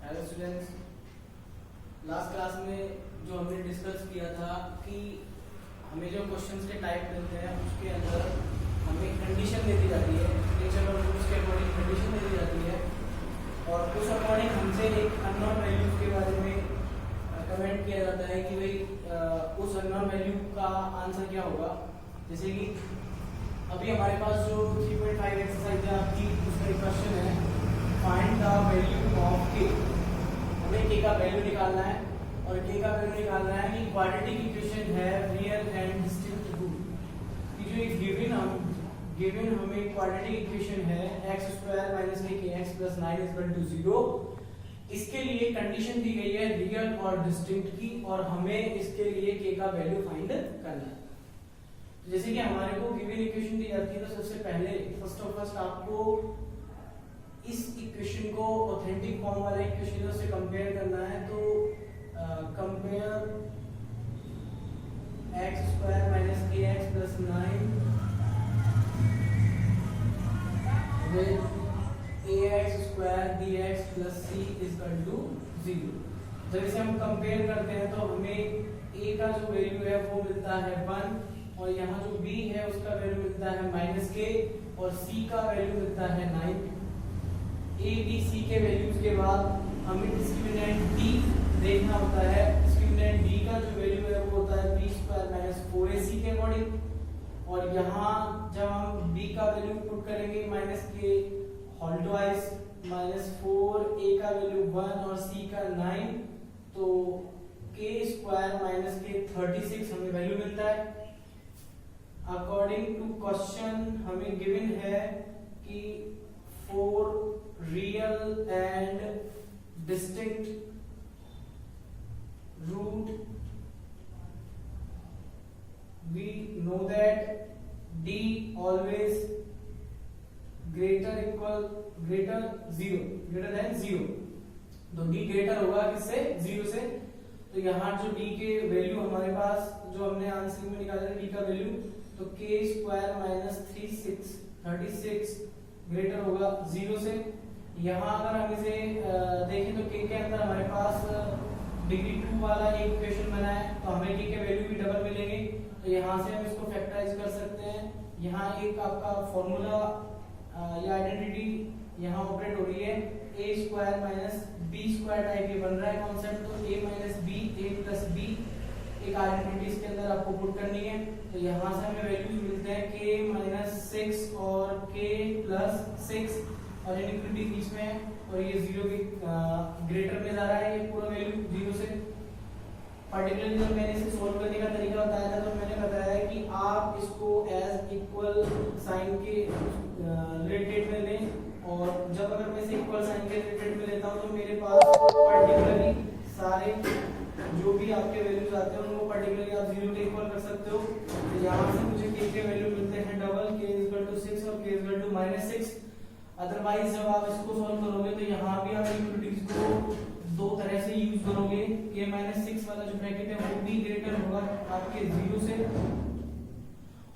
Hello students, last class में जो हमने डिस्कस किया था कि हमें जो क्वेश्चंस के टाइप मिलते हैं उसके अंदर हमें कंडीशन दे दी जाती है, नेचर और रूल्स के अकॉर्डिंग कंडीशन दे दी जाती है और उस अकॉर्डिंग हमसे एक अननोन वैल्यूज के बारे में कमेंट किया जाता है कि भाई उस अननोन वैल्यू का आंसर क्या होगा। जैसे कि अभी हमारे पास जो 3.5 एक्सरसाइज है आपकी, उसका एक क्वेश्चन है फाइंड द वैल्यू ऑफ के। हमें के का वैल्यू निकालना है और के का वैल्यू निकालना है कि क्वाड्रेटिक इक्वेशन है रियल एंड डिस्टिंक्ट रूट कि जो एक गिवन हमें क्वाड्रेटिक इक्वेशन है x² - kx + 9 = 0। इसके लिए कंडीशन दी गई है रियल और डिस्टिंक्ट की और हमें इसके लिए के का वैल्यू फाइंड करना है। जैसे कि हमारे को गिवन इक्वेशन दी जाती है तो सबसे पहले फर्स्ट आपको इस इक्वेशन को ऑथेंटिक फॉर्म वाले इक्वेशन से कंपेयर करना है। तो compare x² - kx + 9 with ax² bx + c = 0। जब इसे हम कंपेयर करते हैं तो हमें a का जो वैल्यू है वो मिलता है 1 और यहाँ जो b है उसका वैल्यू मिलता है -k और c का वैल्यू मिलता है 9। a b c के वैल्यूज के बाद हमें डिस्क्रिमिनेंट d देखना होता है। डिस्क्रिमिनेंट d का जो वैल्यू है वो होता है b² - 4ac के अकॉर्डिंग और यहाँ जब हम b का वैल्यू पुट करेंगे -k होल ट्वाइस -4 a का वैल्यू 1 और c का 9 तो k² - k 36 हमें वैल्यू मिलता है। अकॉर्डिंग टू क्वेश्चन हमें गिवन है कि 4 real and distinct root we know that d always greater than 0। तो d ग्रेटर होगा किससे? 0 से। तो यहाँ जो d के वैल्यू हमारे पास जो हमने आंसर में निकाला है d का वैल्यू तो k² - 36 ग्रेटर होगा 0 से। यहाँ अगर हम इसे देखें तो k के अंदर हमारे पास डिग्री 2 वाला एक इक्वेशन बना है तो हमें k के वैल्यू भी डबल मिलेंगे। तो यहाँ से हम इसको फैक्टराइज कर सकते हैं। यहाँ एक आपका फॉर्मूला या आइडेंटिटी यहाँ ऑपरेट हो रही है a² - b² टाइप ये बन रहा है कॉन्सेप्ट। तो a - b a + b एक आइडेंटिटी इसके अंदर आपको पुट करनी है। तो यहाँ से हमें वैल्यूज मिलते हैं k - 6 और k + 6 और इनइक्वालिटी बीच में है और ये 0 के ग्रेटर में जा रहा है ये पूरा वैल्यू 0 से। पर्टिकुलरली जब मैंने इसे सोल्व करने का तरीका बताया था तो मैंने बताया कि आप इसको एज इक्वल साइन के रिलेटेड में लें और जब अगर मैं इसे इक्वल साइन के रिलेटेड में लेता हूं तो मेरे पास पर्टिकुलरली सारे जो भी आपके वैल्यूज आते हैं उनको पर्टिकुलरली आप 0 के इक्वल कर सकते हो। तो यहाँ से मुझे k के वैल्यू मिलते हैं डबल k = 6 और k = -6। अदरवाइज जब आप इसको सॉल्व करोगे तो यहाँ भी आप इक्वलिटीज को दो तरह से यूज करोगे। k - 6 वाला जो ब्रैकेट है वो भी ग्रेटर होगा आपके 0 से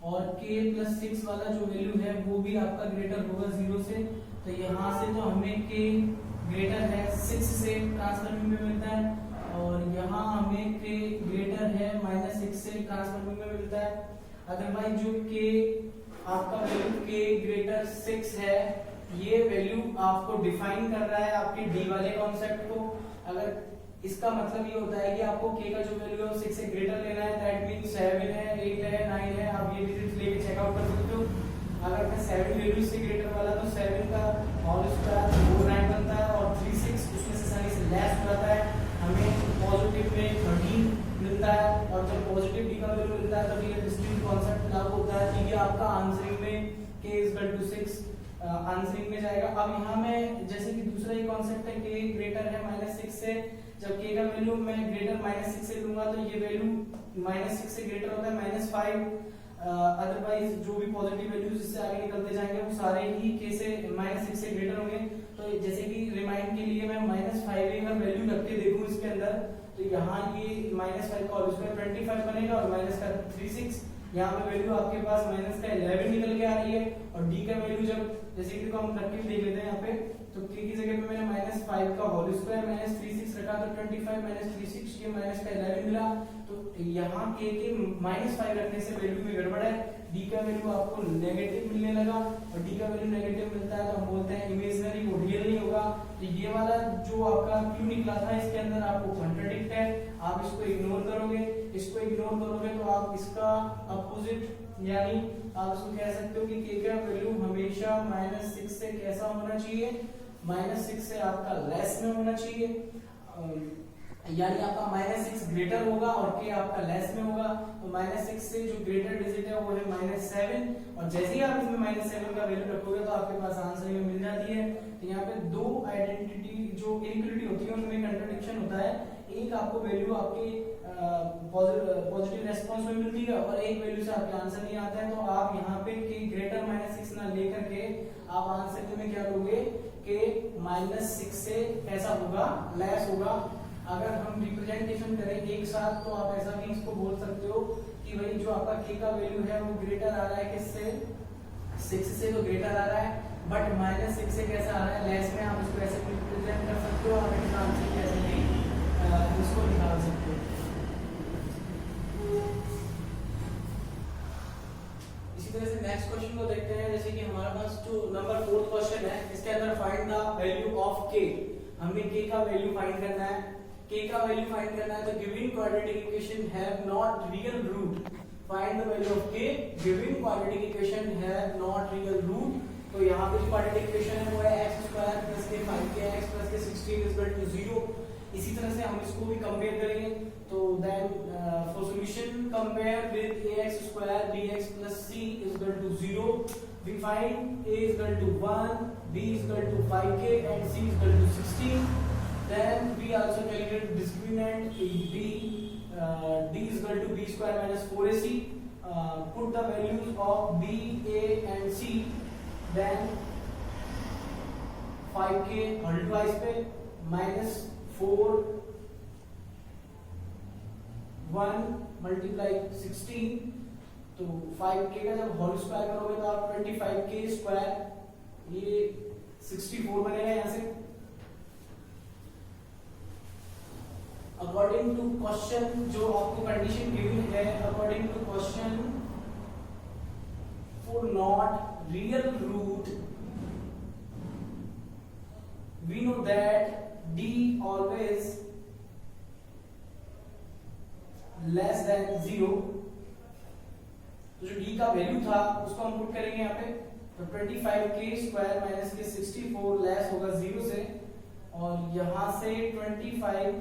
और k + 6 वाला जो वैल्यू है वो भी आपका ग्रेटर होगा 0 से। तो यहाँ से तो हमें k ग्रेटर है 6 से ट्रांसफॉर्मिंग में मिलता है और यहाँ हमें k ग्रेटर है -6 से ट्रांसफॉर्मिंग में मिलता है। अदरवाइज जो k आपका वैल्यू k ग्रेटर 6 है ये वैल्यू आपको डिफाइन कर रहा है आपके d वाले कॉन्सेप्ट को। अगर इसका मतलब ये होता है कि आपको k का जो वैल्यू है 6 से ग्रेटर लेना है, दैट मींस 7 है 8 है 9 है, आप ये डिजिट्स लेके चेकआउट कर सकते हो। अगर मैं 7 वैल्यू से ग्रेटर वाला तो 7 का होल स्क्वायर 49 बनता है और 36 उसमें से सारी से लेस हो जाता है, हमें पॉजिटिव में 13 मिलता है और जब पॉजिटिव d का वैल्यू मिलता है तब ये डिस्टिंक्ट कॉन्सेप्ट लागू होता है कि ये आपका आंसरिंग में k = 6 आंसरिंग में जाएगा। अब यहाँ में जैसे कि दूसरा ये कॉन्सेप्ट है k ग्रेटर है -6 से, जब k का वैल्यू मैं ग्रेटर -6 से लूंगा तो ये वैल्यू -6 से ग्रेटर होता है -5। अदरवाइज जो भी पॉजिटिव वैल्यूज इससे आगे निकलते जाएंगे वो सारे ही k से -6 से ग्रेटर होंगे। तो जैसे कि रिमाइंड के लिए मैं -5 का वैल्यू रख के देखूं इसके अंदर तो यहाँ ये -5 का होल स्क्वायर 25 बनेगा और माइनस का 36 यहाँ पे वैल्यू आपके पास माइनस का 11 निकल के आ रही है, और डी का वैल्यू जब जैसे कि हम रख के देख लेते हैं यहाँ पे, तो k की जगह पे मैंने -5 का होल स्क्वायर -36 रखा, तो 25 -36 ये माइनस का 11 मिला। तो यहाँ k के -5 रखने से वैल्यू में गड़बड़ है, d का वैल्यू आपको नेगेटिव मिलने लगा, और d का वैल्यू नेगेटिव मिलता है तो हम बोलते हैं इमेजिनरी, वो रियल नहीं होगा। तो ये वाला जो आपका क्यू निकला था इसके अंदर आपको कॉन्ट्रडिक्ट है, आप इसको इग्नोर करोगे, इसको इग्नोर करोगे तो आप इसका अपोजिट यानी आप इसको कह सकते हो कि k का वैल्यू हमेशा -6 से कैसा होना चाहिए, -6 से आपका लेस में होना चाहिए, यानी आपका -6 ग्रेटर होगा और k आपका लेस में होगा। तो -6 से जो ग्रेटर डिजिट है वो है -7, और जैसे ही आप इसमें -7 का वैल्यू रखोगे तो आपके पास आंसर में मिल जाती है। तो यहाँ पे दो आइडेंटिटी जो इनइक्वालिटी होती है उनमें कंट्रडिक्शन होता है, एक आपको वैल्यू आपके पॉजिटिव रेस्पॉन्स में मिलती है और एक वैल्यू से आपके आंसर नहीं आता है। तो आप यहाँ पे k ग्रेटर -6 ना लेकर के आप आंसर में क्या करोगे, k -6 से कैसा होगा, लेस होगा। अगर हम रिप्रेजेंटेशन करें एक साथ तो आप ऐसा भी इसको बोल सकते हो कि भाई जो आपका k का वैल्यू है वो ग्रेटर आ रहा है किससे, 6 से, तो ग्रेटर आ रहा है, बट -6 से कैसा आ रहा है, लेस में। आप इसको ऐसे रिप्रेजेंट कर सकते हो, आप इसका आंसर कैसे नहीं इसको निकाल सकते हो। इसी तरह से नेक्स्ट क्वेश्चन को देखते हैं, जैसे कि हमारे पास जो नंबर 4 क्वेश्चन है, इसके अंदर find the value of k। हमें k का वैल्यू फाइंड करना है, k का वैल्यू फाइंड करना है। तो given quadratic equation have not real root, find the value of k given quadratic equation have not real root. तो यहाँ पे जो क्वाड्रेटिक इक्वेशन है वो है x² + k 5kx + k 16 = 0। इसी तरह से हम इसको भी कंपेयर करेंगे, तो then for solution compare with ax² bx + c = 0, we find a = 1, b = 5k and c = 16. Then we also calculate discriminant b, d = b² - 4ac. Put the values of b, a and c, then 5k whole twice पे -4 1 × 16, तो 5k का जब whole square करोगे तो आप 25k², ये 64 बनेगा यहाँ से। अकॉर्डिंग टू क्वेश्चन जो आपको कंडीशन गिवन है, according to question for not real root we know that d always less than 0। तो जो d का वैल्यू था उसको हम पुट करेंगे यहाँ पे, तो 25k² - k 64 लेस होगा 0 से, और यहां से 25k²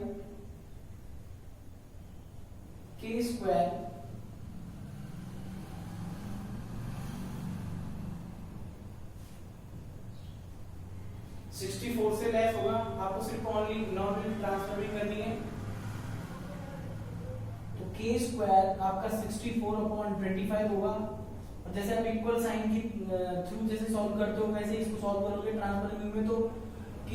64 से लेस होगा, आपको सिर्फ ओनली नॉर्मल ट्रांसफॉर्मिंग करनी है। तो k² आपका 64/25 होगा, और जैसे आप इक्वल साइन के थ्रू जैसे सॉल्व करते हो वैसे इसको सॉल्व करोगे ट्रांसफॉर्मिंग में, तो k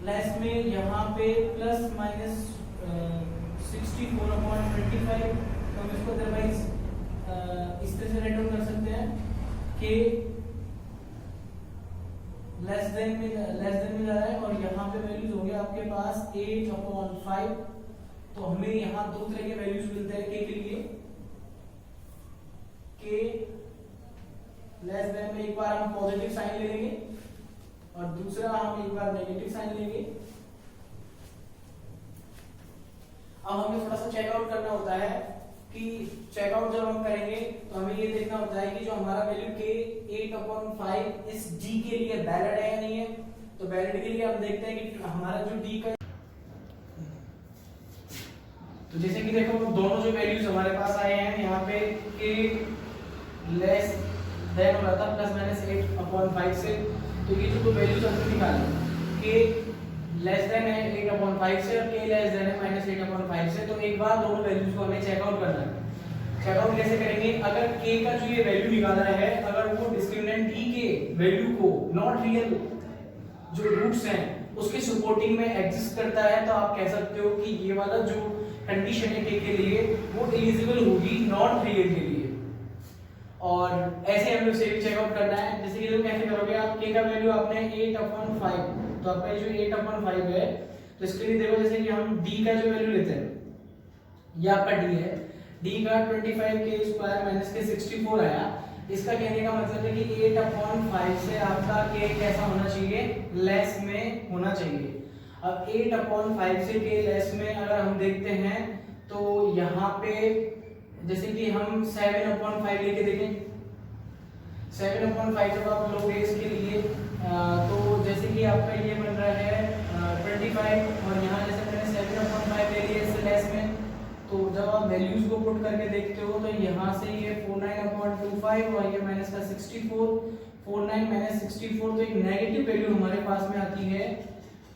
लेस में यहाँ पे प्लस माइनस 64/25, तो हम इसको अदरवाइज इस तरह से राइट डाउन कर सकते हैं, k लेस देन में जा रहा है, और यहाँ पे वैल्यूज होंगे आपके पास 8/5। तो हमें यहाँ दो तरह के वैल्यूज मिलते हैं k के लिए, k लेस देन में एक बार हम पॉजिटिव साइन ले लेंगे और दूसरा हम एक बार नेगेटिव साइन लेंगे। अब हमें थोड़ा सा चेकआउट करना होता है कि चेकआउट जब हम करेंगे तो हमें ये देखना होता है कि जो हमारा वैल्यू k 8/5 इस d के लिए वैलिड है या नहीं है। तो वैलिड के लिए हम देखते हैं कि हमारा जो d का, तो जैसे कि देखो दोनों जो वैल्यूज हमारे पास आए हैं यहाँ पे k लेस देन हो रहा था ±8/5 से, तो ये जो दो वैल्यूज हमने निकाले k लेस देन है 8/5 से और k लेस देन है -8/5 से, तो एक बार दोनों वैल्यूज को हमें चेकआउट करना है। चेकआउट कैसे करेंगे, अगर k का जो ये वैल्यू निकालना है, अगर वो डिस्क्रिमिनेंट d के वैल्यू को नॉट रियल जो रूट्स हैं उसके सपोर्टिंग में एग्जिस्ट करता है, तो आप कह सकते हो कि ये वाला जो कंडीशन है k के लिए वो एलिजिबल होगी नॉट रियल के लिए। और ऐसे हम लोग से भी चेकआउट करना है। जैसे कि लोग कैसे करोगे आप, k का वैल्यू आपने 8/5, तो आपका ये जो 8/5 है, तो इसके लिए देखो जैसे कि हम d का जो वैल्यू लेते हैं, ये आपका d है, d का 25k² - के 64 आया। इसका कहने का मतलब है कि 8/5 से आपका k कैसा होना चाहिए, लेस में होना चाहिए। अब 8/5 से k लेस में अगर हम देखते हैं तो यहाँ पे जैसे कि हम 7/5 लेके देखें, 7/5 जब आप लोगे इसके लिए तो जैसे कि आपका ये बन रहा है 25, और यहाँ जैसे मैंने 7/5 ले लिया इससे लेस में, तो जब आप वैल्यूज को पुट करके देखते हो तो यहाँ से ये 49/25 और ये माइनस का 64, 49 - 64, तो एक नेगेटिव वैल्यू हमारे पास में आती है।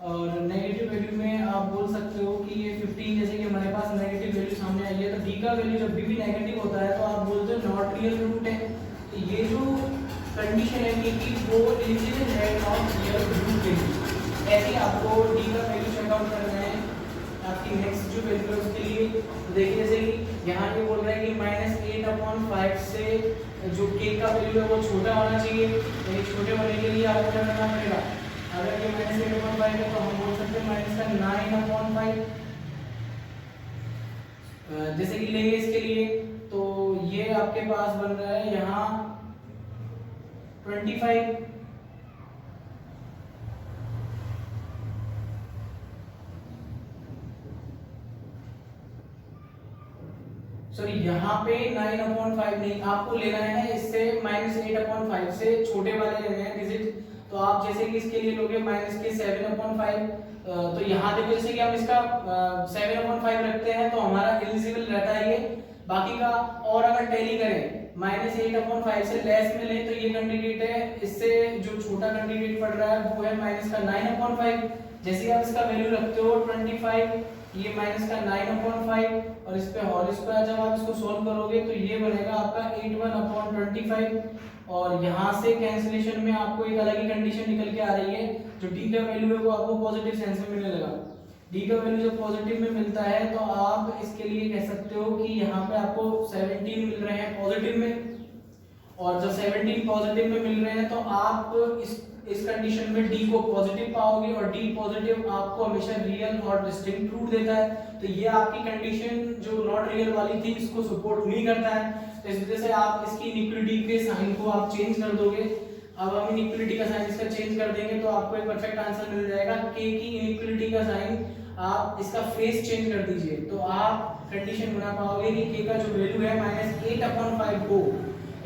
और नेगेटिव वैल्यू में आप बोल सकते हो कि ये 15, जैसे कि हमारे पास नेगेटिव वैल्यू सामने आई है, तो d का वैल्यू जब भी नेगेटिव होता है तो आप बोलते हो नॉट रियल रूट है। तो ये जो कंडीशन है कि वो एलिजिबल है नॉट रियल रूट के लिए। ऐसे आपको d का वैल्यू चेकआउट करना है आपकी नेक्स्ट जो वैल्यू है उसके लिए। तो देखिए जैसे कि यहाँ पे बोल रहा है कि -8/5 से जो k का वैल्यू है वो छोटा होना चाहिए, यानी छोटे होने के लिए आपको क्या करना पड़ेगा, अगर ये -8/5 है तो हम बोल सकते हैं -9/5। जैसे कि लेंगे इसके लिए तो ये आपके पास बन रहा है यहाँ 25, सॉरी यहाँ पे 9/5 नहीं, आपको लेना है इससे -8/5 से छोटे वाले लेने हैं डिजिट। तो आप जैसे कि इसके लिए लोगे -7/5, तो यहाँ देखो जैसे कि हम इसका 7/5 रखते हैं तो हमारा एलिजिबल रहता है ये। बाकी का और अगर टैली करें -8/5 से लेस में लें तो ये कैंडिडेट है, इससे जो छोटा कैंडिडेट पड़ रहा है वो है -9/5। जैसे आप इसका वैल्यू रखते हो 25, ये -9/5 और इस पे होल स्क्वायर जब आप इसको सॉल्व करोगे तो ये बनेगा आपका 81/25। और यहाँ से कैंसिलेशन में आपको एक अलग ही कंडीशन निकल के आ रही है, जो d का वैल्यू है वो आपको पॉजिटिव सेंस में मिलने लगा। d का वैल्यू जब पॉजिटिव में मिलता है तो आप इसके लिए कह सकते हो कि यहाँ पे आपको 17 मिल रहे हैं पॉजिटिव में, और जब 17 पॉजिटिव में मिल रहे हैं तो आप इस कंडीशन में d को पॉजिटिव पाओगे, और d पॉजिटिव आपको हमेशा रियल और डिस्टिंक्ट रूट देता है। तो ये आपकी कंडीशन जो नॉट रियल वाली थी इसको सपोर्ट नहीं करता है, तो इस वजह से आप इसकी इनइक्वालिटी के साइन को आप चेंज कर दोगे। अब हम इनइक्वालिटी का साइन इसका चेंज कर देंगे तो आपको एक परफेक्ट आंसर मिल जाएगा। k की इनइक्वालिटी का साइन आप इसका फेस चेंज कर दीजिए तो आप कंडीशन बना पाओगे कि k का जो वैल्यू है -8/5 हो,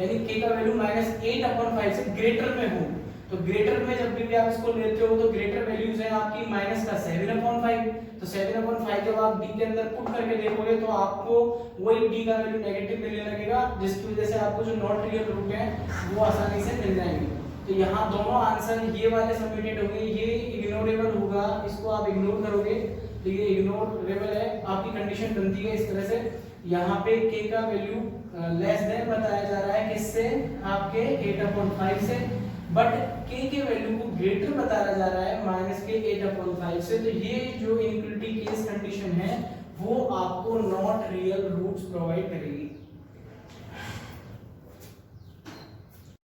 यानी k का वैल्यू -8/5 से ग्रेटर में हो। तो ग्रेटर में जब भी आप इसको लेते हो तो ग्रेटर वैल्यूज है आपकी -7/5, तो 7/5 जब आप d के अंदर पुट करके देखोगे तो आपको वही d का वैल्यू नेगेटिव मिलने लगेगा, जिसकी वजह से आपको जो नॉट रियल रूट है वो आसानी से मिल जाएंगे। तो यहाँ दोनों आंसर ये वाले सबमिटेड होंगे, ये इग्नोरेबल होगा, इसको आप इग्नोर करोगे तो ये इग्नोरेबल है। आपकी कंडीशन बनती है इस तरह से, यहाँ पे k का वैल्यू लेस देन बताया जा रहा है किससे, आपके 8/5 से, बट k के वैल्यू को ग्रेटर बताया जा रहा है -8/5 से। तो ये जो इनइक्वालिटी केस कंडीशन है वो आपको नॉट रियल रूट्स प्रोवाइड करेगी।